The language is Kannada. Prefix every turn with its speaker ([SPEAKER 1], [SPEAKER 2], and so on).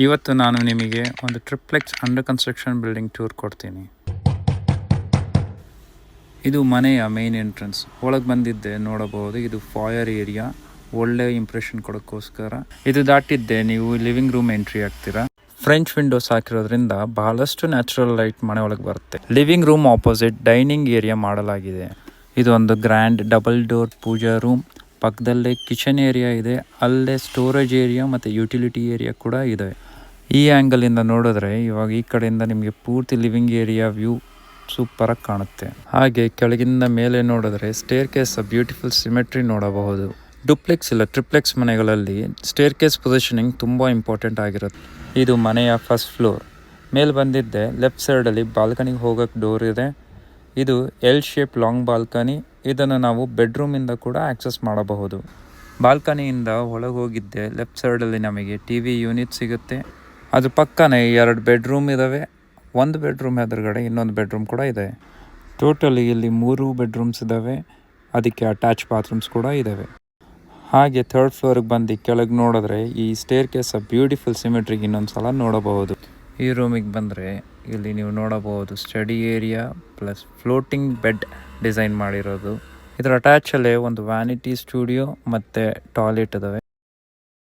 [SPEAKER 1] ಇವತ್ತು ನಾನು ನಿಮಗೆ ಒಂದು triplex under construction building tour ಕೊಡ್ತೀನಿ. ಇದು ಮನೆಯ ಮೇನ್ ಎಂಟ್ರೆನ್ಸ್. ಒಳಗೆ ಬಂದಿದ್ದೆ ನೋಡಬಹುದು. ಇದು ಫಾಯರ್ ಏರಿಯಾ, ಒಳ್ಳೆ ಇಂಪ್ರೆಷನ್ ಕೊಡೋಕ್ಕೋಸ್ಕರ. ಇದು ದಾಟಿದ್ದೆ ನೀವು ಲಿವಿಂಗ್ ರೂಮ್ ಎಂಟ್ರಿ ಆಗ್ತೀರಾ. ಫ್ರೆಂಚ್ ವಿಂಡೋಸ್ ಹಾಕಿರೋದ್ರಿಂದ ಬಹಳಷ್ಟು ನ್ಯಾಚುರಲ್ ಲೈಟ್ ಮನೆ ಒಳಗೆ ಬರುತ್ತೆ. Living room opposite dining area ಮಾಡಲಾಗಿದೆ. ಇದು ಒಂದು ಗ್ರ್ಯಾಂಡ್ ಡಬಲ್ ಡೋರ್ ಪೂಜಾ ರೂಮ್. ಪಕ್ಕದಲ್ಲೇ ಕಿಚನ್ ಏರಿಯಾ ಇದೆ, ಅಲ್ಲೇ ಸ್ಟೋರೇಜ್ ಏರಿಯಾ ಮತ್ತು ಯುಟಿಲಿಟಿ ಏರಿಯಾ ಕೂಡ ಇದೆ. ಈ ಆ್ಯಂಗಲಿಂದ ನೋಡಿದ್ರೆ ಇವಾಗ ಈ ಕಡೆಯಿಂದ ನಿಮಗೆ ಪೂರ್ತಿ ಲಿವಿಂಗ್ ಏರಿಯಾ ವ್ಯೂ ಸೂಪರಾಗಿ ಕಾಣುತ್ತೆ. ಹಾಗೆ ಕೆಳಗಿಂದ ಮೇಲೆ ನೋಡಿದ್ರೆ ಸ್ಟೇರ್ ಕೇಸ್ ಬ್ಯೂಟಿಫುಲ್ ಸಿಮೆಟ್ರಿ ನೋಡಬಹುದು. ಡುಪ್ಲೆಕ್ಸ್ ಇಲ್ಲ ಟ್ರಿಪ್ಲೆಕ್ಸ್ ಮನೆಗಳಲ್ಲಿ ಸ್ಟೇರ್ ಕೇಸ್ ಪೊಸಿಷನಿಂಗ್ ತುಂಬ ಇಂಪಾರ್ಟೆಂಟ್ ಆಗಿರುತ್ತೆ. ಇದು ಮನೆಯ ಫಸ್ಟ್ ಫ್ಲೋರ್. ಮೇಲೆ ಬಂದಿದ್ದೆ ಲೆಫ್ಟ್ ಸೈಡಲ್ಲಿ ಬಾಲ್ಕನಿಗೆ ಹೋಗೋಕ್ಕೆ ಡೋರ್ ಇದೆ. ಇದು ಎಲ್ ಶೇಪ್ ಲಾಂಗ್ ಬಾಲ್ಕನಿ. ಇದನ್ನು ನಾವು ಬೆಡ್ರೂಮಿಂದ ಕೂಡ ಆಕ್ಸೆಸ್ ಮಾಡಬಹುದು. ಬಾಲ್ಕನಿಯಿಂದ ಒಳಗೆ ಹೋಗಿದ್ದೆ ಲೆಫ್ಟ್ ಸೈಡಲ್ಲಿ ನಮಗೆ ಟಿ ವಿ ಯೂನಿಟ್ ಸಿಗುತ್ತೆ. ಅದ್ರ ಪಕ್ಕನೇ 2 ಬೆಡ್ರೂಮ್ ಇದ್ದಾವೆ. ಒಂದು ಬೆಡ್ರೂಮ್ ಎದುರುಗಡೆ ಇನ್ನೊಂದು ಬೆಡ್ರೂಮ್ ಕೂಡ ಇದೆ. ಟೋಟಲಿ ಇಲ್ಲಿ 3 ಬೆಡ್ರೂಮ್ಸ್ ಇದ್ದಾವೆ. ಅದಕ್ಕೆ ಅಟ್ಯಾಚ್ ಬಾತ್ರೂಮ್ಸ್ ಕೂಡ ಇದ್ದಾವೆ. ಹಾಗೆ 3rd ಫ್ಲೋರಿಗೆ ಬಂದು ಕೆಳಗೆ ನೋಡಿದ್ರೆ ಈ ಸ್ಟೇರ್ ಕೇಸ್ ಬ್ಯೂಟಿಫುಲ್ ಸಿಮೆಟ್ರಿಗೆ ಇನ್ನೊಂದು ಸಲ ನೋಡಬಹುದು. ಈ ರೂಮಿಗೆ ಬಂದರೆ ಇಲ್ಲಿ ನೀವು ನೋಡಬಹುದು study area plus floating bed design ಮಾಡಿರೋದು. ಇದರ ಅಟ್ಯಾಚಲ್ಲೇ ಒಂದು ವ್ಯಾನಿಟಿ ಸ್ಟುಡಿಯೋ ಮತ್ತು ಟಾಯ್ಲೆಟ್ ಇದ್ದಾವೆ.